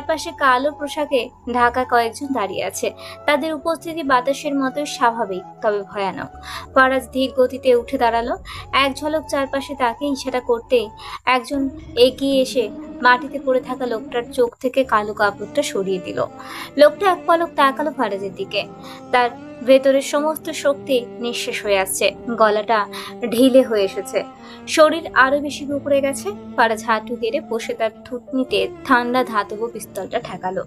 চারপাশে কালো পোশাকে ঢাকা কয়েকজন দাঁড়িয়ে আছে। তাদের উপস্থিতি বাতাসের মতোই স্বাভাবিক, তবে ভয়ানক। ফারাজ ধীর গতিতে উঠে দাঁড়ালো। এক ঝলক চারপাশে তাকে ইশারা করতেই একজন এগিয়ে এসে মাটিতে পড়ে থাকা লোকটার চোখ থেকে কালো কাপড়টা সরিয়ে দিল। লোকটা এক পলক তাকালো ফারাজের দিকে। তার ভেতরের সমস্ত শক্তি নিঃশেষ হয়ে আসছে, গলাটা ঢিলে হয়ে এসেছে, শরীর আরো বেশি উপড়ে গেছে। ফারাজ হাঁটু গেড়ে বসে তার থুতনিতে ঠান্ডা ধাতব পিস্তলটা ঠেকালো।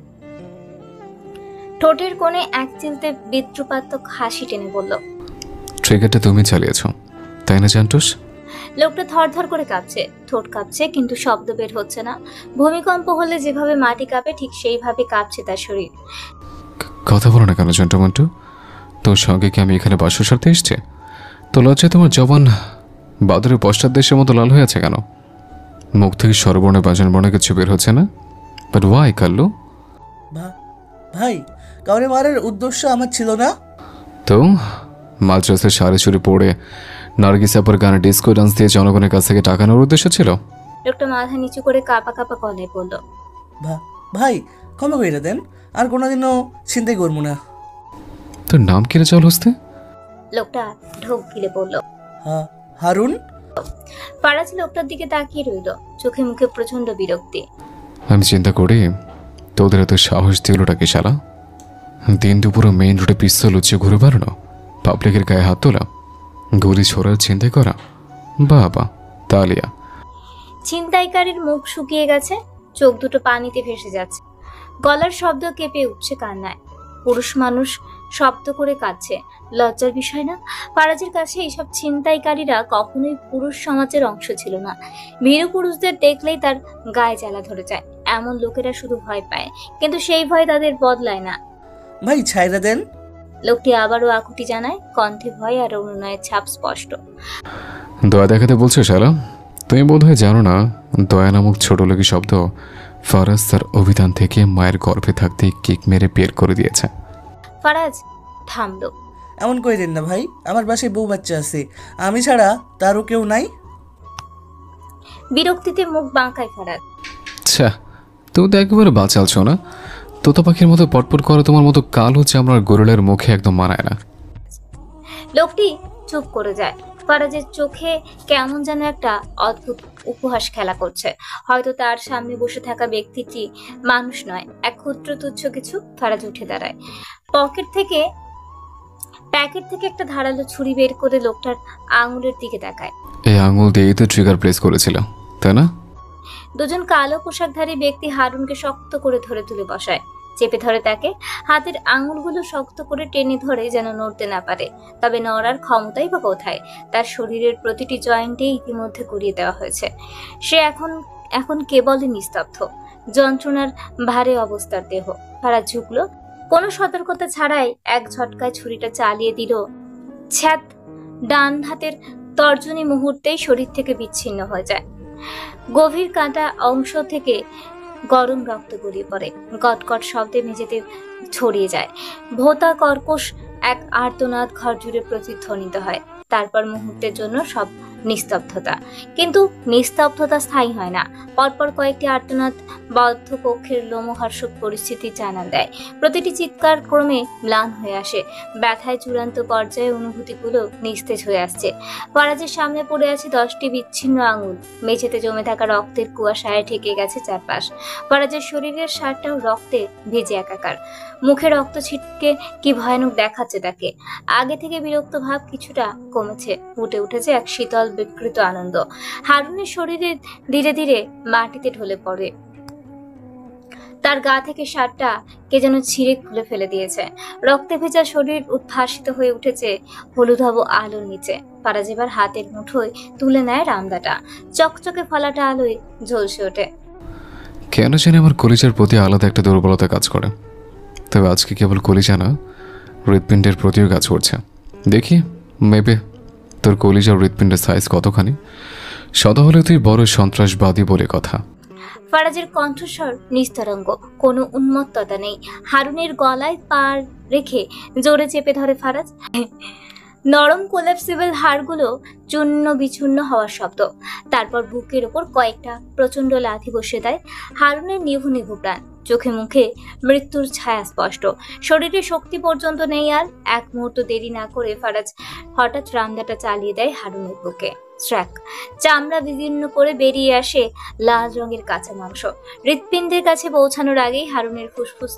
ঠোঁটের কোণে এক চিলতে বিদ্রুপাত্মক হাসি টেনে বলল, ট্রিগারটা তুমি চালিয়েছো তাই না জান্টুস? লোকটা থরথর করে কাঁপছে, ঠোঁট কাঁপছে, কিন্তু শব্দ বের হচ্ছে না। ভূমিকম্প হলে যেভাবে মাটি কাঁপে ঠিক সেইভাবে কাঁপছে তার শরীর। কথা বলো না কেন জন্টুমন্টু? তোর সঙ্গে কি আমি এখানে বাসর সারতে এসছি? তো লজ্জায় তোমার জবান বাদরের পশ্চাৎ দেশের মতো লাল হয়ে আছে কেন? মুখ থেকে স্বরবর্ণে বাজন বর্ণে কিছু বের হচ্ছে না। But why Kallu? ভাই, কাউরে মারার উদ্দেশ্য আমার ছিল না। তো মাদ্রাসায় সারে চুরি পড়ে নার্গিসাপুর গানে ডিস্কো ডান্স দিয়ে জনগণের কাছ থেকে টাকা নেওয়ার উদ্দেশ্য ছিল? লোকটা মাথা নিচু করে কাঁপা কাঁপা গলায় বলল, ভাই ক্ষমা করে দেন, আর কোনোদিনও চিন্তাই করবো না। তোর নাম কি রে চল হস্তে? লোকটা ঢোক গিলে বলল, হারুন। ফারাজ লোকটার দিকে তাকিয়ে রইল, চোখে মুখে প্রচন্ড বিরক্তি। আমি চিন্তা করি তোদের এত সাহস দিলটা কি শালা? দিন দুপুরে মেইন রোডে পিস্তল উঁচিয়ে ঘুরে বেড়ানো, পাবলিকের গায়ে হাত তোলা, গুলি ছোড়ার চিন্তাই করা। বাবা তালিয়া। ছিনতাইকারীর মুখ শুকিয়ে গেছে, চোখ দুটো পানিতে ভেসে যাচ্ছে, গলার শব্দ কেঁপে উঠছে কান্নায়। পুরুষ মানুষ শব্দ করে কাঁদছে, লজ্জার বিষয় না? ফারাজের কাছে এইসব ছিনতাইকারীরা কখনোই পুরুষ সমাজের অংশ ছিল না। ভীরু পুরুষদের দেখলেই তার গায়ে জ্বালা ধরে যায়। এমন লোকেরা শুধু ভয় পায়, কিন্তু সেই ভয় তাদের বদলায় না। ভাই ছাইরা দেন। লোকটি আবারও আকুতি জানায়, কণ্ঠে ভয় আর অনুনয়ের ছাপ স্পষ্ট। দয়া দেখাতে বলছো শালা? তুমি বোধহয় জানো না, দয়া নামক ছোট লোকী শব্দ ফারাজ তার অভিধান থেকে মায়ের গর্ভে থাকতে কিক মেরে বের করে দিয়েছে। ফারাজ থামলো। এমন কইরেন না ভাই, আমার বাসায় বউ বাচ্চা আছে, আমি ছাড়া তারও কেউ নাই। বিরক্তিতে মুখ বাঁকায় ফারাজ। আচ্ছা, তুমি তো একেবারে বাঁচালছো না। তোতা পাখির মতো পটপট করে তোমার মতো কালো চামড়ার গোরলের মুখে একদম মানায় না। লোকটি চুপ করে যায়। ফারাজের চোখে কেমন যেন একটা অদ্ভুত উপহাস খেলা করছে। হয়তো তার সামনে বসে থাকা ব্যক্তিটি মানুষ নয়, এক ক্ষুদ্র তুচ্ছ কিছু। ফারাজ উঠে দাঁড়ায়, প্যাকেট থেকে একটা ধারালো ছুরি বের করে লোকটার আঙুলের দিকে তাকায়। এই আঙুল দিয়েই তো ট্রিগার প্লেস করেছিল, তাই না? দুজন কালো পোশাকধারী ব্যক্তি হারুনকে শক্ত করে ধরে তুলে বসায়, চেপে ধরে তাকে। হাতের আঙুলগুলো শক্ত করে টেনে ধরে যেন নড়তে না পারে। তবে নড়ার ক্ষমতাই বা কোথায়? তার শরীরের প্রতিটি জয়েন্টে ইতিমধ্যে করিয়ে দেওয়া হয়েছে। সে এখন কেবলই নিস্তব্ধ, যন্ত্রণার ভারে অবস্থার দেহ। ফারাজ ঝুঁকলো, কোনো সতর্কতা ছাড়াই এক ঝটকায় ছুরিটা চালিয়ে দিল। ছ্যাত! ডান হাতের তর্জনী মুহূর্তেই শরীর থেকে বিচ্ছিন্ন হয়ে যায়। গভীর কাঁটা অংশ থেকে গরম রক্ত গড়িয়ে পড়ে, গটগট শব্দে মেঝেতে ছড়িয়ে যায়। ভোঁতা কর্কশ এক আর্তনাদ ঘর জুড়ে প্রতিধ্বনিত হয়। তারপর মুহূর্তের জন্য সব নিস্তব্ধতা। কিন্তু নিস্তব্ধতা স্থায়ী হয় না। পরপর কয়েকটি আর্তনাদ বদ্ধ কক্ষের লোমহর্ষক পরিস্থিতি জানান দেয়। প্রতিটি চিৎকার ক্রমে ম্লান হয়ে আসে, ব্যথায় চূড়ান্ত পর্যায়ে অনুভূতিগুলো নিস্তেজ হয়ে আসছে। ফারাজের সামনে পড়ে আছে 10টি বিচ্ছিন্ন আঙুল। মেঝেতে জমে থাকা রক্তের কুয়াশায় ঢেকে গেছে চারপাশ। ফারাজের শরীরের শার্টটাও রক্তে ভেজে একাকার। মুখে রক্ত ছিটকে কি ভয়ানক দেখাচ্ছে তাকে। আগে থেকে বিরক্ত ভাব কিছুটা কমেছে, ফুটে উঠেছে এক শীতল বিকৃত আনন্দ। হারুনের শরীরে ধীরে ধীরে মাটিতে ঢলে পড়ে। তার গা থেকে শার্টটা কে যেন ছিঁড়ে খুলে ফেলে দিয়েছে। রক্তে ভেজা শরীর উদ্ভাসিত হয়ে উঠেছে হলুদাভ আলোর নিচে। ফারাজ এবার হাতের মুঠোয় তুলে নেয় রামদাটা। চকচকে ফলাটা আলোয় ঝলসে ওঠে। কেন জানি আমার কলিজার প্রতি আলাদা একটা দুর্বলতা কাজ করে। তবে আজকে কেবল কলিজা না, হৃৎপিণ্ডের প্রতিও কাজ করছে। দেখি মেবে তোর কলিজার হৃৎপিণ্ডের সাইজ কতখানি। সদা হলে তুই বড় সন্ত্রাসবাদী বলে কথা। ফারাজের কণ্ঠস্বর নিস্তরঙ্গ, কোনো উন্মত্ততা নেই। হারুনের গলায় পা রেখে জোরে চেপে ধরে ফারাজ। নরম কোলাপসিবল হাড়গুলো চূর্ণ বিচূর্ণ হওয়ার শব্দ। তারপর বুকের ওপর কয়েকটা প্রচন্ড লাথি বসে দেয় হারুনের নিভু নিভু প্রাণ। চোখে মুখে মৃত্যুর ছায়া স্পষ্ট, শরীরে শক্তি পর্যন্ত নেই আর। এক মুহূর্ত দেরি না করে ফারাজ হঠাৎ রামদাটা চালিয়ে দেয় হারুনের বুকে। স্ট্র্যাক চামড়া বিদীর্ণ করে বেরিয়ে আসে লাল রঙের কাঁচা মাংস। হৃৎপিণ্ডের কাছে পৌঁছানোর আগেই হারুনের ফুসফুস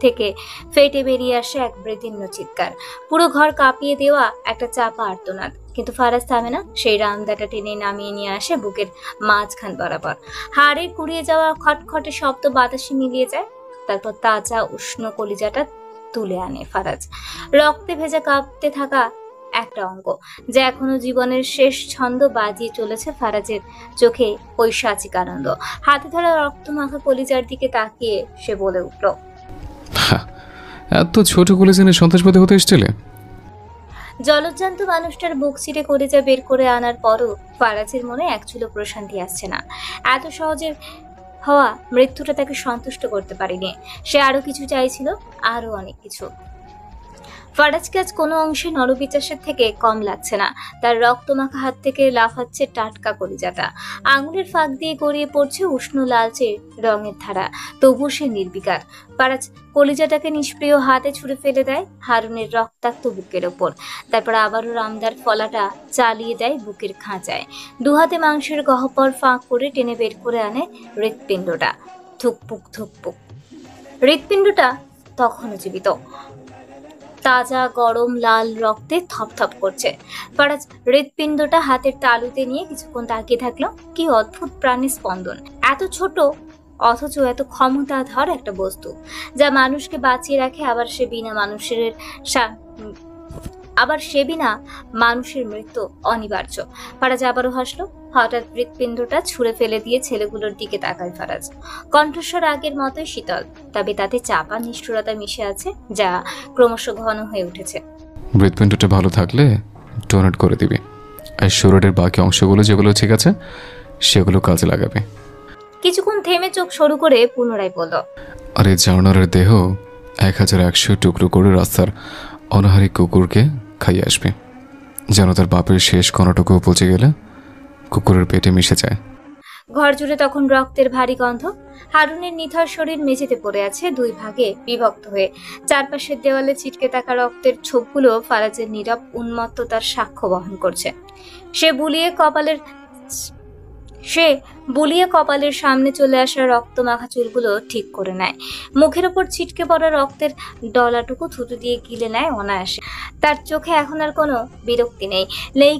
থেকে ফেটে বেরিয়ে আসে এক বেদীর্ণ চিৎকার। পুরো ঘর কাঁপিয়ে দেওয়া একটা চাপা আর্তনাদ। কিন্তু ফারাজ থামে না, সেই রামদাটা টেনে নামিয়ে নিয়ে আসে বুকের মাঝখান বরাবর। হাড়ের কুড়িয়ে যাওয়া খটখটে শব্দ বাতাসে মিলিয়ে যায়। তারপর তাজা উষ্ণ কলিজাটা তুলে আনে ফারাজ। রক্তে ভেজা কাঁপতে থাকা একটা অঙ্গ, যা এখনো জীবনের শেষ ছন্দ বাজিয়ে চলেছে ফারাজের চোখে পৈশাচিক আনন্দ। হাতে ধরা রক্তমাখা কলিজার দিকে তাকিয়ে সে বলে উঠল, এত ছোট কলেজে সন্ত্রাসবাদী হতে এসেছিলে? জলজ্জান্ত মানুষটার বুক চিরে কলিজা বের করে আনার পরও ফারাজের মনে এক চুলো প্রশান্তি আসছে না। এত সহজে হওয়া মৃত্যুটা তাকে সন্তুষ্ট করতে পারেনি। সে আরো কিছু চাইছিল, আরো অনেক কিছু। ফারাজকে আজ কোনো অংশে নরপিচাসের থেকে কম লাগছে না। তার রক্তমাখা হাত থেকে লাফাচ্ছে টাটকা কলিজাটা, আঙুলের ফাঁক দিয়ে গড়িয়ে পড়ছে উষ্ণ লালচে রঙের ধারা। তবু সে নির্বিকার। ফারাজ কলিজাটাকে নিষ্প্রিয় হাতে ছুঁড়ে ফেলে দেয় হারুনের রক্তাক্ত বুকের ওপর। তারপর আবারও রামদার ফলাটা চালিয়ে দেয় বুকের খাঁচায়। দুহাতে মাংসের গহ্বর ফাঁক করে টেনে বের করে আনে হৃৎপিণ্ডটা। ধুকপুক ধুকপুক। হৃৎপিণ্ডটা তখনও জীবিত, তাজা গরম লাল রক্তে থপথপ করছে। ফারাজ হৃৎপিণ্ডটা হাতের তালুতে নিয়ে কিছুক্ষণ তাকিয়ে থাকলো। কি অদ্ভুত প্রাণী স্পন্দন! এত ছোট অথচ এত ক্ষমতাধর একটা বস্তু, যা মানুষকে বাঁচিয়ে রাখে। আবার সে বিনা মানুষের মৃত্যু অনিবার্য। ফারাজ আবারও হাসলো। হঠাৎ হৃৎপিণ্ডটা ছুঁড়ে ফেলে দিয়ে ছেলেগুলোর দিকে তাকায় ফারাজ। কণ্ঠস্বর আগের মতোই শীতল, তবে তাতে চাপা নিষ্ঠুরতা মিশে আছে, যা ক্রমশ ঘন হয়ে উঠেছে। হৃৎপিণ্ডটা ভালো থাকলে ডোনেট করে দিবি, আর শরীরের বাকি অংশগুলো যেগুলো ঠিক আছে সেগুলো কাজে লাগাবে। কিছুক্ষণ থেমে চোখ সরু করে পুনরায় বলল, আর এই জানোয়ারের দেহ 1100 টুকরো করে রাস্তার অনাহারী কুকুরকে খাইয়ে আসবে, যেন তার বাপের শেষ কণাটুকু পচে গেলে কুকুরের পেটে মিশে যায়। ঘর জুড়ে তখন রক্তের ভারী গন্ধ। হারুনের নিথর শরীর মেঝেতে পড়ে আছে, দুই ভাগে বিভক্ত হয়ে। চারপাশের দেওয়ালে ছিটকে থাকা রক্তের ছোপগুলো ফারাজের নীরব উন্মত্ততার সাক্ষ্য বহন করছে। সে বুলিয়ে কপালের সামনে চলে আসা রক্ত মাখা চুলগুলো ঠিক করে নেয়। মুখের ওপর ছিটকে পড়া রক্তের ডলাটুকু থুতু দিয়ে গিলে নেয় অনায়াসে। তার চোখে এখন আর কোনো বিরক্তি নেই, নেই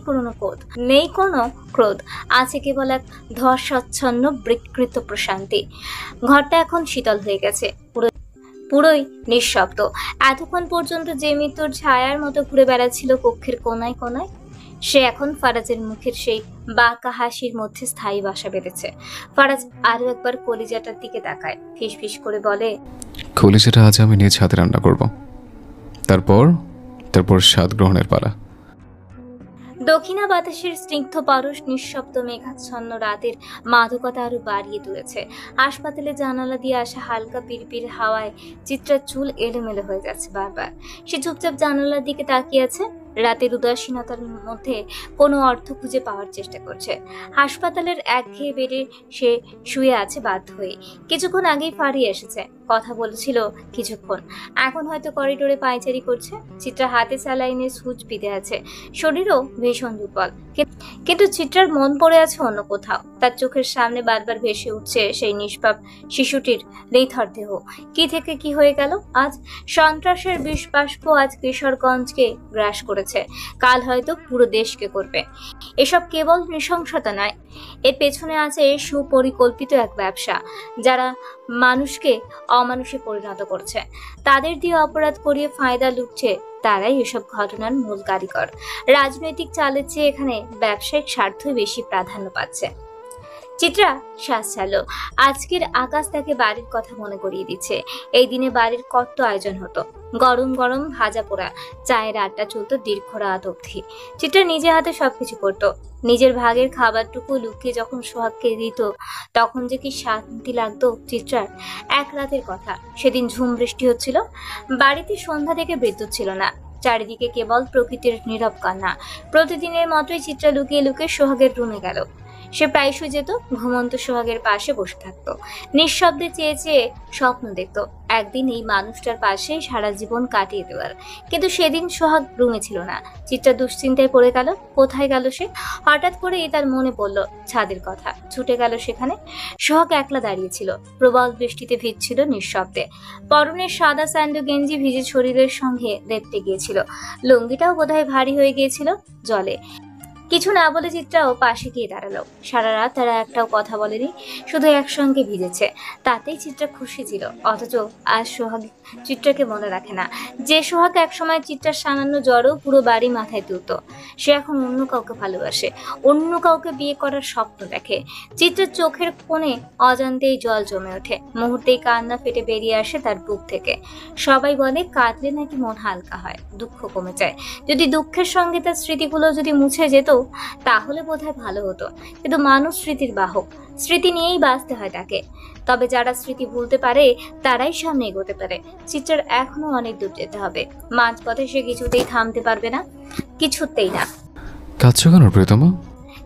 কোনো ক্রোধ। আছে কেবল এক ধর্ষচ্ছন্ন বিকৃত প্রশান্তি। ঘরটা এখন শীতল হয়ে গেছে, পুরোই নিঃশব্দ। এতক্ষণ পর্যন্ত যে মৃত্যুর ছায়ার মতো ঘুরে বেড়াচ্ছিল কক্ষের কোনায় কোনায়, সে এখন ফারাজের মুখের সেই বাঁকা হাসির মধ্যে স্থায়ী বাসা বেঁধেছে। ফারাজ আরো একবার কলিজাটার দিকে তাকায়, ফিসফিস করে বলে, কলিজাটা আজ আমি নিজ হাতে রান্না করব, তারপর স্বাদ গ্রহণের পালা। দক্ষিণা বাতাসের স্নিগ্ধ পরশ নিঃশব্দ মেঘাচ্ছন্ন রাতের মাদকতা আরো বাড়িয়ে তুলেছে। হাসপাতালে জানালা দিয়ে আসা হালকা পিরপির হাওয়ায় চিত্রার চুল এলোমেলো হয়ে যাচ্ছে বারবার। সে চুপচাপ জানালার দিকে তাকিয়ে আছে, রাতের উদাসীনতার মধ্যে কোনো অর্থ খুঁজে পাওয়ার চেষ্টা করছে। হাসপাতালের একঘেয়ে বেডে সে শুয়ে আছে বাধ্য হয়ে। কিছুক্ষণ আগেই ফাড়ি এসেছে, কথা বলেছিল কিছুক্ষণ, এখন হয়তো করিডোরে পায়চারি করছে। চিত্রা হাতে স্যালাইনের সুচ বিঁধে আছে, শরীরও ভীষণ দুর্বল। কিন্তু চিত্রার মন পড়ে আছে অন্য কোথাও। তার চোখের সামনে বারবার ভেসে উঠছে সেই নিষ্পাপ শিশুটির নিথর দেহ। কি থেকে কি হয়ে গেল আজ? সন্ত্রাসের বিষবাষ্প আজ কিশোরগঞ্জকে গ্রাস করেছে, কাল হয়তো পুরো দেশকে করবে। এসব কেবল নৃশংসতা নয়, এর পেছনে আছে সুপরিকল্পিত এক ব্যবসা, যারা মানুষকে অমানুষে পরিণত করছে। তাদের দিয়ে অপরাধ করিয়ে ফায়দা লুটছে, তারাই এসব ঘটনার মূল কারিগর। রাজনৈতিক চালের চেয়ে এখানে ব্যবসায়িক স্বার্থই বেশি প্রাধান্য পাচ্ছে। চিত্রা শ্বাস ছাড়ল। আজকের আকাশ তাকে বাড়ির কথা মনে করিয়ে দিচ্ছে। এই দিনে বাড়ির কত আয়োজন হতো, গরম গরম ভাজা পোড়া, চায়ের আড্ডা চলতো দীর্ঘ রাত অবধি। চিত্রা নিজে হাতে সবকিছু করতো। নিজের ভাগের খাবারটুকু লুকিয়ে যখন সোহাগকে দিত, তখন যে কি শান্তি লাগতো চিত্রার। এক রাতের কথা, সেদিন ঝুম বৃষ্টি হচ্ছিল, বাড়িতে সন্ধ্যা থেকে বিদ্যুৎ ছিল না। চারিদিকে কেবল প্রকৃতির নীরব কান্না। প্রতিদিনের মতোই চিত্রা লুকিয়ে লুকিয়ে সোহাগের রুমে গেল। সে প্রায়শই যেত, ঘুমন্ত সোহাগের পাশে বসে থাকতো, নিঃশব্দে চেয়ে চেয়ে স্বপ্ন দেখতো একদিন এই মানুষটার পাশেই সারা জীবন কাটিয়ে দেওয়ার। কিন্তু সেদিন সোহাগ রুমে ছিল না। চিত্রা দুশ্চিন্তায় পড়ে গেল। কোথায় গেল সে? হঠাৎ করেই তার মনে পড়ল ছাদের কথা। ছুটে গেল সেখানে। সোহাগ একলা দাঁড়িয়েছিল। প্রবল বৃষ্টিতে ভিজছিল নিঃশব্দে। পরনের সাদা স্যান্ডো গেঞ্জি ভিজে শরীরের সঙ্গে লেপ্টে গিয়েছিল। লুঙ্গিটাও বোধহয় ভারী হয়ে গিয়েছিল জলে। কিছু না বলে চিত্রাও পাশে গিয়ে দাঁড়ালো। সারা রাত তারা একটাও কথা বলেনি, শুধু একসঙ্গে ভিজেছে, তাতেই চিত্রা খুশি ছিল। অথচ আজ সোহাগ চিত্রাকে মনে রাখে না। যে সোহাগ একসময় চিত্রার সামান্য জ্বরও পুরো বাড়ি মাথায় তুলত, সে এখন অন্য কাউকে ভালোবাসে, অন্য কাউকে বিয়ে করার স্বপ্ন দেখে। চিত্রার চোখের কোণে অজান্তেই জল জমে ওঠে। মুহূর্তেই কান্না ফেটে বেরিয়ে আসে তার বুক থেকে। সবাই বলে কাঁদলে নাকি মন হালকা হয়, দুঃখ কমে যায়। যদি দুঃখের সঙ্গে তার স্মৃতিগুলো যদি মুছে যেত তাহলে বোধহয় ভালো হতো। কিন্তু মানুষ স্মৃতির বাহক, স্মৃতি নিয়েই বাঁচতে হয় তাকে। তবে যারা স্মৃতি ভুলতে পারে তারাই সামনে এগোতে পারে। চিত্রার এখনো অনেক দূর যেতে হবে। মাঝপথে সে কিছুতেই থামতে পারবে না, কিছুতেই না। কাঁদছো কেন প্রিয়তমা?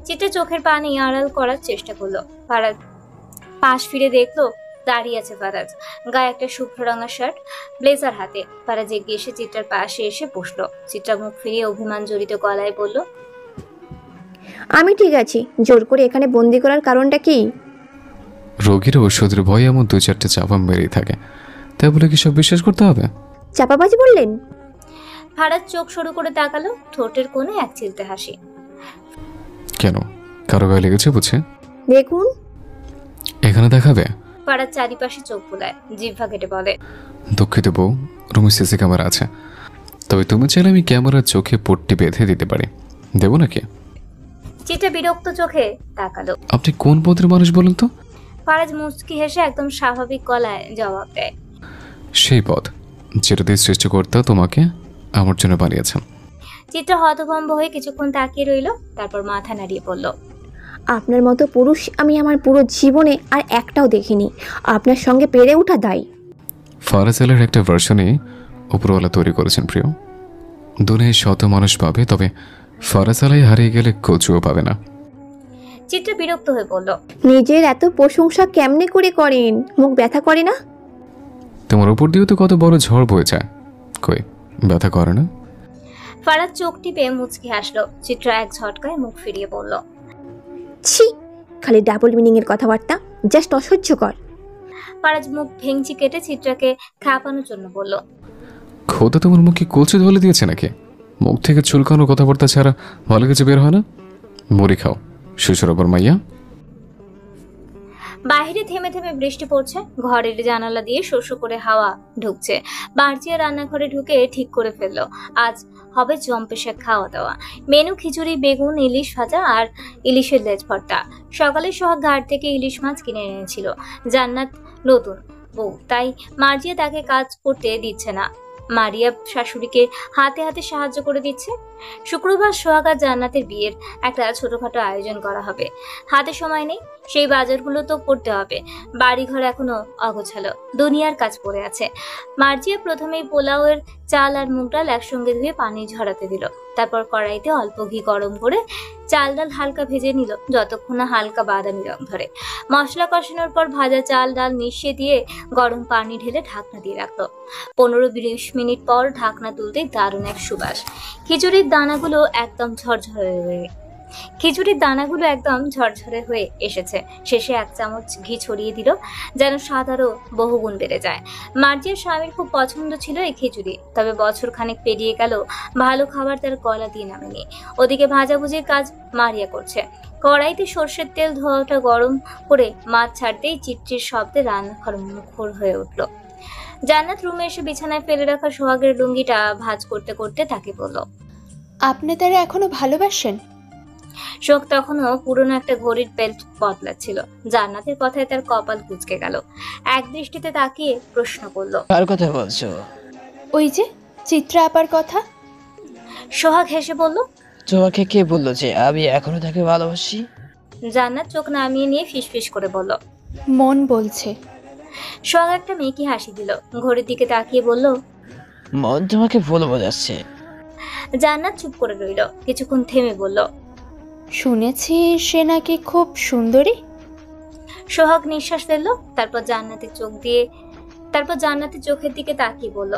চিত্রা চোখের পানি আড়াল করার চেষ্টা করলো। ফারাজ পাশ ফিরে দেখলো দাঁড়িয়ে আছে ফারাজ, গায়ে একটা শুভ্র রঙা শার্ট, ব্লেজার হাতে। ফারাজ এগিয়ে এসে চিত্রার পাশে এসে বসলো। চিত্রা মুখ ফিরিয়ে অভিমান জড়িত গলায় বলল, আমি ঠিক আছি। জোর করে এখানে বন্দি করার কারণটা কি? রোগীর ওষুধের ভয়ে এমন 2-4টে চাপা মেরেই থাকে, তাই বলে কি সব বিশ্বাস করতে হবে? চাপাবাজি বললেন? ফারাজ চোখ সরু করে তাকালো, ঠোঁটের কোণে এক চিলতে হাসি। কেন, কারো গায়ে লেগেছে বুঝছে? দেখুন। এখানে দেখাবে? ফারাজ চারিপাশে চোখ বুলায়, জিহ্বা কেটে বলে, দুঃখিত বউ, রুমে সিসি ক্যামেরা আছে, তবে তুমি চাইলে আমি ক্যামেরার চোখে পট্টি বেঁধে দিতে পারি। দেবো নাকি? চিত্রা বিরক্ত চোখে তাকালো। আপনি কোন পদের মানুষ বলুন তো? ফারাজ মুচকি হেসে একদম স্বাভাবিক গলায় জবাব দেয়, সেই পদ যেটা দিয়ে সৃষ্টিকর্তা তোমাকে আমার জন্য বানিয়েছেন। চিত্রা হতভম্ব হয়ে কিছুক্ষণ তাকিয়ে রইল, তারপর মাথা নাড়িয়ে বলল, আপনার মতো পুরুষ আমি আমার পুরো জীবনে আর একটাও দেখিনি। আপনার সঙ্গে পেরে ওঠা দায়। ফারাজেলের একটা ভার্সনই উপরওয়ালা তৈরি করেছেন প্রিয়। দুনিয়ায় শত মানুষ পাবে, তবে ফারাজালাই হারিয়ে গেলে কচুও পাবে না। চিত্রা বিরক্ত হয়ে বলল, নিজের এত প্রশংসা কেমনে করে করেন? মুখ ব্যথা করে না? তোমার উপর দিয়েও তো কত বড় ঝড় বয়ে যায়, কই ব্যথা করে না? ফারাজ চোখ টিপে মুচকি হাসলো। চিত্রা এক ঝটকায় মুখ ফিরিয়ে বলল, ছি, খালি ডাবল মিনিং এর কথাবার্তা, জাস্ট অসহ্যকর। ফারাজ মুখ ভেঙচি কেটে চিত্রাকে খাপানোর জন্য বলল, খোদা তোমার মুখে কলচে ধলে দিয়েছে নাকি? মুখ থেকে চুলকানো কথাবার্তা ছাড়া ভালো কিছু বের হয় না? মুড়ি খাও শ্বশুরবার মাইয়া। বাইরে থেমে থেমে বৃষ্টি পড়ছে। ঘরের জানালা দিয়ে শো শো করে হাওয়া ঢুকছে। বাড়চিয়া রান্নাঘরে ঢুকে ঠিক করে ফেললো আজ হবে জম্পেশে খাওয়া দাওয়া। মেনু খিচুড়ি, বেগুন, ইলিশ ভাজা আর ইলিশের লেজ ভর্তা। সকালে সোহাগ ঘাট থেকে ইলিশ মাছ কিনে এনেছিল। জান্নাত নতুন বউ, তাই মার্জিয়া তাকে কাজ করতে দিচ্ছে না। মারিয়া শাশুড়িকে হাতে হাতে সাহায্য করে দিচ্ছে। শুক্রবার সোহাগ আর জান্নাতের বিয়ের একটা ছোটখাটো আয়োজন করা হবে। হাতে সময় নেই, সেই বাজারগুলো তো করতে হবে। বাড়িঘর এখনো অগোছালো, দুনিয়ার কাজ পড়ে আছে। মার্জিয়া প্রথমেই পোলাওয়ের চাল আর মুগ ডাল একসঙ্গে ধুয়ে পানি ঝরাতে দিল। তারপর কড়াইতে অল্প ঘি গরম করে চাল ডাল হালকা ভেজে নিল, যতক্ষণ না হালকা বাদামি রং ধরে। মশলা কষানোর পর ভাজা চাল ডাল মিশিয়ে দিয়ে গরম পানি ঢেলে ঢাকনা দিয়ে রাখলো। 15-20 মিনিট পর ঢাকনা তুলতেই দারুণ এক সুবাস। খিচুড়ির দানাগুলো একদম ঝরঝরে হয়ে এসেছে। শেষে 1 চামচ ঘি ছড়িয়ে দিল, যেন স্বাদ আরো বহুগুণ বেড়ে যায়। মার্জিয়ার স্বামীর খুব পছন্দ ছিল এই খিচুড়ি, তবে বছর খানেক পেরিয়ে গেল ভালো খাবার তার গলা দিয়ে নামেনি। ওদিকে ভাজাভুজির কাজ মারিয়া করছে। কড়াইতে সর্ষের তেল ধোয়াটা গরম করে মাছ ছাড়তেই চিটচির শব্দে রান্নাঘর মুখর হয়ে উঠল। জান্নাত রুমে এসে বিছানায় ফেলে রাখা সোহাগের লুঙ্গিটা ভাঁজ করতে করতে তাকে বলল, আপনি তারা এখনো ভালোবাসেন? শোক তখনও পুরনো একটা ঘড়ির বেল্ট বদলাচ্ছিল। জান্নাতের কথায় তার কপাল কুঁচকে গেল। এক দৃষ্টিতে তাকিয়ে প্রশ্ন করল, কার কথা বলছো? ওই যে চিত্রা আপার কথা। সোহাগ হেসে বলল, তোমাকে কে বললো যে আমি এখনো তাকে ভালোবাসি? জান্নাত চোখ নামিয়ে নিয়ে ফিসফিস করে বলল, মন বলছে। সোহাগ একটা মেকি হাসি দিল, ঘড়ির দিকে তাকিয়ে বলল, মন তোমাকে ভুল বোঝাচ্ছে। জান্নাত চুপ করে রইল, কিছুক্ষণ থেমে বলল। শুনেছি সে নাকি খুব সুন্দরী। সোহাগ নিঃশ্বাস ফেললো, তারপর জান্নাতের চোখের দিকে তাকিয়ে বলল।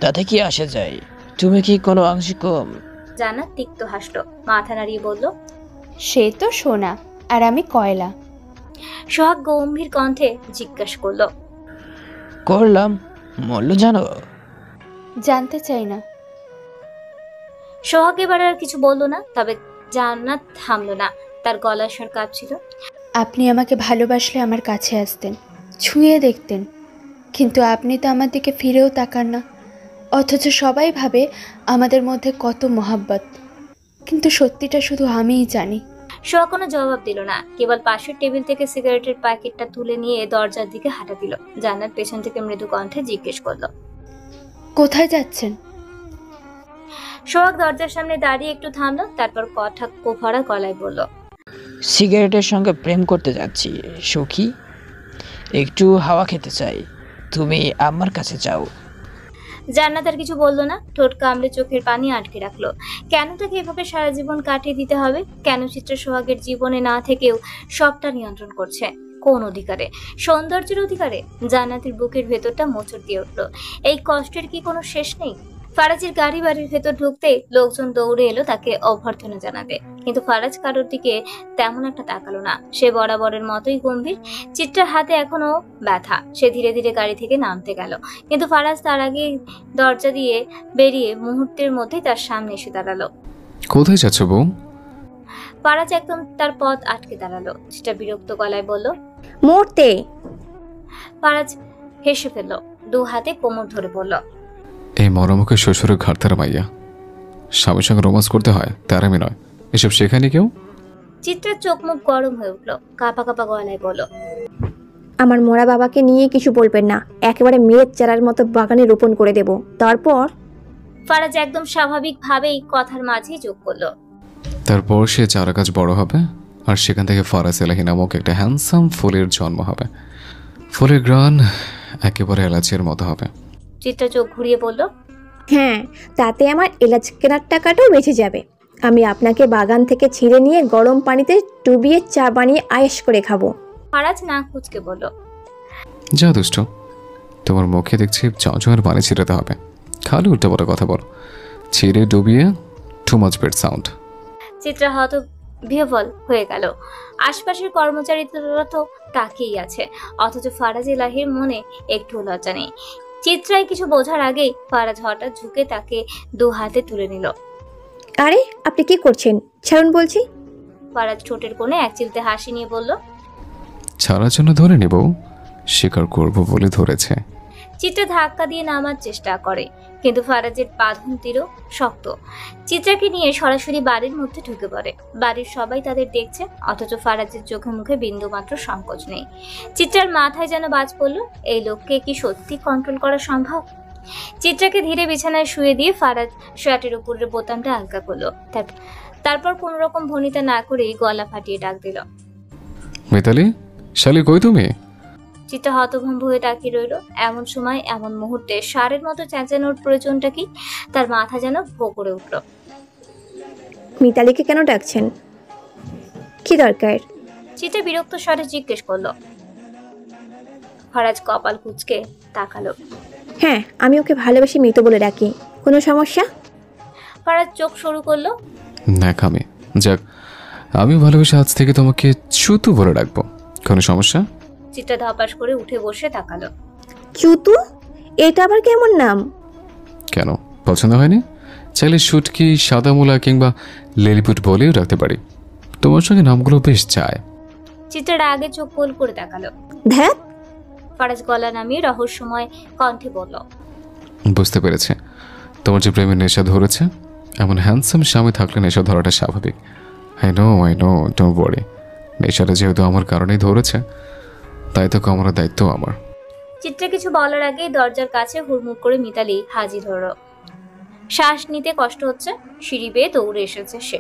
তাতে কি আসে যায়? তুমি কি কোনো আংশিক কম? জান্নাত তিক্ত হাসলো, মাথা নাড়িয়ে বলল। সে তো সোনা আর আমি কয়লা। সোহাগ গম্ভীর কণ্ঠে জিজ্ঞাসা করলো। করলাম, মূল্য জানো? জানতে চাই না। সোহাগ এবার আর কিছু বললো না, তবে জান্নাত থামলো না, তার গলার স্বর কাঁপছিল। আপনি আমাকে ভালোবাসলে আমার কাছে আসতেন, ছুঁয়ে দেখতেন, কিন্তু আপনি তো আমার দিকে ফিরেও তাকান না। অথচ সবাই ভাবে আমাদের মধ্যে কত মহাব্বত, কিন্তু সত্যিটা শুধু আমিই জানি। সোহাগ কোনো জবাব দিল না, কেবল পাশের টেবিল থেকে সিগারেটের প্যাকেটটা তুলে নিয়ে দরজার দিকে হাঁটা দিল। জান্নাত পেছন থেকে মৃদু কণ্ঠে জিজ্ঞেস করলো। কোথায় যাচ্ছেন? সোহাগ দরজার সামনে দাঁড়িয়ে একটু থামলো, তারপর কথা কোফারা গলায় বলল। সিগারেটের সঙ্গে প্রেম করতে যাচ্ছি সখী, একটু হাওয়া খেতে চাই, তুমি আমার কাছে যাও। জান্নাত আর কিছু বললো না, ঠোঁট কামড়ে চোখের পানি আটকে রাখলো। কেন তাকে এভাবে সারা জীবন কাটিয়ে দিতে হবে? কেন চিত্রা সোহাগের জীবনে না থেকেও সবটা নিয়ন্ত্রণ করছে? কোন অধিকারে? সৌন্দর্যের অধিকারে? জান্নাতের বুকের ভেতরটা মোচড় দিয়ে উঠলো। এই কষ্টের কি কোনো শেষ নেই? ফারাজের গাড়ি বাড়ির ভেতর ঢুকতেই লোকজন দৌড়ে এলো তাকে অভ্যর্থনা জানাতে, কিন্তু ফারাজ কারোর দিকে তেমন একটা তাকালো না। সে বরাবরের মতোই গম্ভীর। চিত্রার হাতে এখনো ব্যথা। সে ধীরে ধীরে গাড়ি থেকে নামতে গেল, কিন্তু ফারাজ তার আগে দরজা দিয়ে বেরিয়ে মুহূর্তের মধ্যেই তার সামনে এসে দাঁড়ালো। কোথায় যাচ্ছ বউ? ফারাজ একদম তার পথ আটকে দাঁড়ালো। চিত্রা বিরক্ত গলায় বলল। মরতে। ফারাজ হেসে ফেলল, দু হাতে কোমর ধরে বলল। এই মরমুখে শ্বশুরের ঘাটতারা মাইয়া, স্বামীর সঙ্গে রোমান্স করতে হয় তার আমি নয়, এসব শেখায়নি কেউ? চিত্রার চোখ মুখ গরম হয়ে উঠল, কাঁপা কাঁপা গলায় বলল। আমার মরা বাবাকে নিয়ে কিছু বলবেন না, একেবারে মেয়ের চারার মতো বাগানে রোপণ করে দেব। তারপর ফারাজ একদম স্বাভাবিকভাবেই কথার মাঝেই যোগ করলো। তারপর সে চারা গাছ বড় হবে, আর সেখান থেকে ফারাজ এলাহি নামক একটা হ্যান্ডসাম ফুলের জন্ম হবে। ফুলের গ্রান একেবারে এলাচের মতো হবে। চিত্রা চোখ ঘুরিয়ে বলল। হ্যাঁ, তাতে আমার এলাচ কেনার টাকাটাও বেঁচে যাবে। আমি আপনাকে বাগান থেকে ছিঁড়ে নিয়ে গরম পানিতে ডুবিয়ে চা বানিয়ে আয়েশ করে খাবো। ফারাজ না কুচকে বলল। যা দুষ্ট, তোমার মুখে দেখছি জজমের পানি ছিটাতে হবে, খালি উল্টো বড় কথা বল। ছিঁড়ে ডুবিয়ে too much bed sound. Chitra হত বিহ্বল হয়ে গেল। আশপাশের কর্মচারীরা তো তাকিয়েই আছে, অথচ ফারাজ এলাহির মনে একটু লজ্জা নেই। চিত্রায় কিছু বোঝার আগেই ফারাজ হঠাৎ ঝুঁকে তাকে দু হাতে তুলে নিল। আরে আপনি কি করছেন? ছাড়ুন বলছি। ফারাজ ঠোঁটের কোণে এক চিলতে হাসি নিয়ে বলল। ছাড়ার জন্য ধরে নিব, স্বীকার করবো বলে ধরেছে। চিত্রা ধাক্কা দিয়ে নামার চেষ্টা করে, কিন্তু ফারাজের বাঁধন তীরও শক্ত। চিত্রাকে নিয়ে সরাসরি বাড়ির মধ্যে ঢুকে পড়ে। বাড়ির সবাই তাদের দেখছে, অথচ ফারাজের চোখে মুখে বিন্দুমাত্র সংকোচ নেই। চিত্রার মাথায় যেন বাজ পড়ল, এই লোককে কি সত্যি কন্ট্রোল করা সম্ভব? চিত্রাকে ধীরে বিছানায় শুয়ে দিয়ে ফারাজ শার্টের উপরের বোতামটা হালকা করলো, তারপর কোনো রকম ভনিতা না করেই গলা ফাটিয়ে ডাক দিল। মিতালি, শালি কই তুমি? চিত্রা হতভম্ব হয়ে তাকিয়ে রইল। এমন সময় এমন মুহূর্তে সারের মতো চেঁচানোর প্রয়োজনটা কি? তার মাথা যেন ভো করে উঠল। মিতালিকে কেন ডাকছেন? কি দরকার? চিত্রা বিরক্ত স্বরে জিজ্ঞেস করলো। ফারাজ কপাল কুঁচকে তাকালো। হ্যাঁ, আমি ওকে ভালোবেসে মৃত বলে ডাকি। কোনো সমস্যা? ফারাজ চোখ শুরু করলো। ন্যাকামি। যাক, আমি ভালোবেসে আজ থেকে তোমাকে চুতু বলে ডাকবো, কোনো সমস্যা? চিত্রা ধপাস করে উঠে বসে তাকালো। চুতু? এটা আবার কেমন নাম? কেন, পছন্দ হয়নি? চাইলে শুটকি, সাদামুলা কিংবা লিলিপুট বলেও রাখতে পারি, তোমার সঙ্গে নামগুলো বেশ চায়। চিত্রার আগে চোখ গোল করে তাকালো। ধ্যাত! ফারাজ গলা নামিয়ে রহস্যময় কণ্ঠে বলল। বুঝতে পেরেছে, তোমার যে প্রেমের নেশা ধরেছে, এমন হ্যান্ডসাম স্বামী থাকলে নেশা ধরাটা স্বাভাবিক। I know, don't worry. নেশাটা যেহেতু আমার কারণেই ধরেছে, তাই তো কামড়ার দায়িত্ব আমার। চিত্রা কিছু বলার আগেই দরজার কাছে হুড়মুড় করে মিতালি হাজির হলো। শ্বাস নিতে কষ্ট হচ্ছে, সিঁড়ি বেয়ে দৌড়ে এসেছে সে।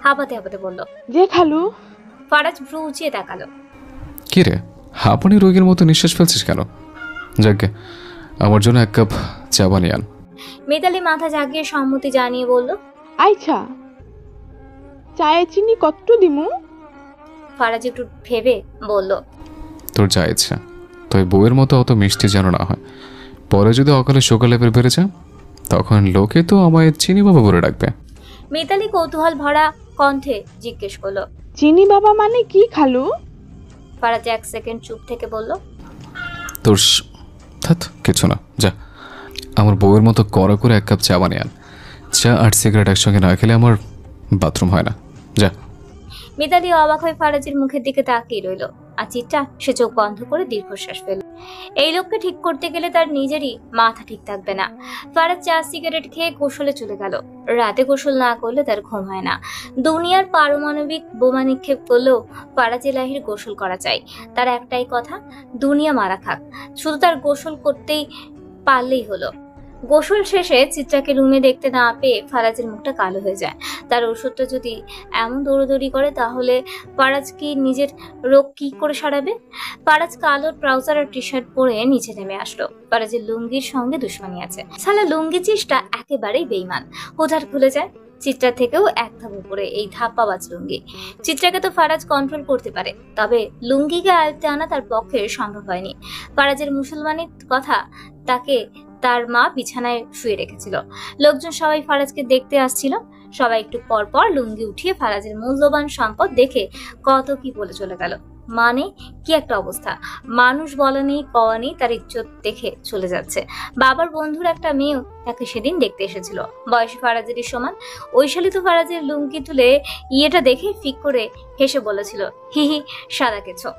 হাঁপাতে হাঁপাতে বলল। যে খালু। ফারাজ ভ্রু উঁচিয়ে তাকালো। কি রে, হাঁপানি রোগীর মতো নিঃশ্বাস ফেলছিস কেন? যাকে আমার জন্য এক কাপ চা বানিয়ে আন। মিতালি মাথা ঝাঁকিয়ে সম্মতি জানিয়ে বলল। আচ্ছা, চায়ে চিনি কতটু দিমু? ফারাজ একটু ভেবে বলল, তোর যা ইচ্ছা, তবে বউয়ের মতো অত মিষ্টি যেন না হয়। পরে যদি অকালে সকালে বেড়েছে তখন লোকে তো আমায় চিনি বাবা বলে ডাকবে। মিতালি কৌতূহল ভরা কণ্ঠে জিজ্ঞেস করলো। চিনি বাবা মানে কি খালু? ফারাজ 1 সেকেন্ড চুপ থেকে বলল, তোর কিছু না, যা আমার বউয়ের মতো কড়া করে 1 কাপ চা বানিয়ে আন। চা আর সিগারেট একসঙ্গে না খেলে আমার বাথরুম হয় না, যা। মিতালি অবাক হয়ে ফারাজের মুখের দিকে তাকিয়ে রইল। আর চিত্রা সে চোখ বন্ধ করে দীর্ঘশ্বাস ফেলল। এই লোককে ঠিক করতে গেলে তার নিজেরই মাথা ঠিক থাকবে না। ফারাজ চা সিগারেট খেয়ে গোসলে চলে গেল। রাতে গোসল না করলে তার ঘুম হয় না। দুনিয়ার পারমাণবিক বোমা নিক্ষেপ করলেও ফারাজ এলাহির গোসল করা চাই। তার একটাই কথা, দুনিয়া মারা খাক, শুধু তার গোসল করতেই পারলেই হলো। গোসল শেষে চিত্রাকে রুমে দেখতে না পেয়ে ফারাজের মুখটা কালো হয়ে যায়। তার ওষুধটা যদি এমন দৌড়দৌড়ি করে তাহলে ফারাজ কি নিজের রোগ কি করে সারাবে? ফারাজ কালো ট্রাউজার আর টি শার্ট পরে নিচে নেমে আসলো। ফারাজের লুঙ্গির সঙ্গে দুশ্মনী আছে। শালা লুঙ্গি চিজটা একেবারেই বেইমান। হুটহাট খুলে যায়। চিত্রা থেকেও 1 ধাপ উপরে এই ধাপ্পাবাজ লুঙ্গি। চিত্রাকে তো ফারাজ কন্ট্রোল করতে পারে, তবে লুঙ্গিকে আয়ত্তে আনা তার পক্ষে সম্ভব হয়নি। ফারাজের মুসলমানের কথা তাকে তার মা বিছানায় শুয়ে রেখেছিল। লোকজন সবাই ফারাজকে দেখতে আসছিল। সবাই একটু পর পর লুঙ্গি উঠিয়ে ফারাজের মূল্যবান সম্পদ দেখে কত কি বলে চলে গেল। মানে কি একটা অবস্থা! মানুষ বলা নেই, কওয়া নেই, তার ইজ্জত দেখে চলে যাচ্ছে। বাবার বন্ধুর একটা মেয়েও তাকে সেদিন দেখতে এসেছিল, বয়সে ফারাজেরই সমান। ঐশালী তো ফারাজের লুঙ্গি তুলে ইয়েটা দেখে ফিক করে হেসে বলেছিল, হি হি, সাদা কেছো।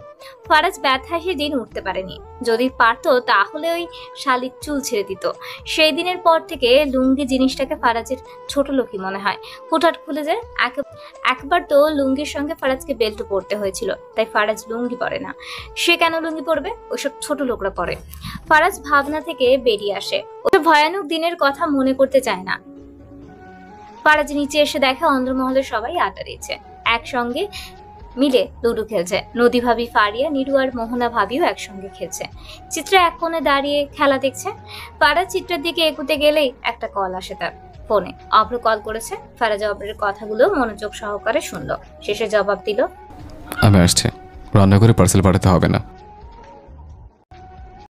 ফারাজ ব্যথায় সেদিন উঠতে পারেনি। যদি পারতো তাহলে ওই শালির চুল ছেড়ে দিত। সেই দিনের পর থেকে লুঙ্গি জিনিসটাকে ফারাজের ছোট লোকই মনে হয়। হুটহাট খুলে যায়। একবার তো লুঙ্গির সঙ্গে ফারাজকে বেল্টও পরতে হয়েছিল, তাই ফারাজ লুঙ্গি পরে না। সে কেন লুঙ্গি পরবে? ওইসব ছোট লোকরা পরে। ফারাজ ভাবনা থেকে বেরিয়ে আসে। ওই ভয়ানক দিনের কথা মনে করতে চায় না। ফারাজ নিচে এসে দেখে অন্দরমহলের সবাই আড্ডা দিচ্ছে, একসঙ্গে মিলে লুডো খেলছে। নদী ভাবি, ফারিয়া, নিরু আর মোহনা ভাবিও একসঙ্গে খেলছে। চিত্রা এক কোণে দাঁড়িয়ে খেলা দেখছে। ফারাজ চিত্রার দিকে এগোতে গেলেই একটা কল আসে তার ফোনে। অভ্র কল করেছে। ফারাজ অভ্রের কথাগুলো মনোযোগ সহকারে শুনলো। শেষে জবাব দিল, আমি আসছি, রান্না করে পার্সেল পাঠাতে হবে না।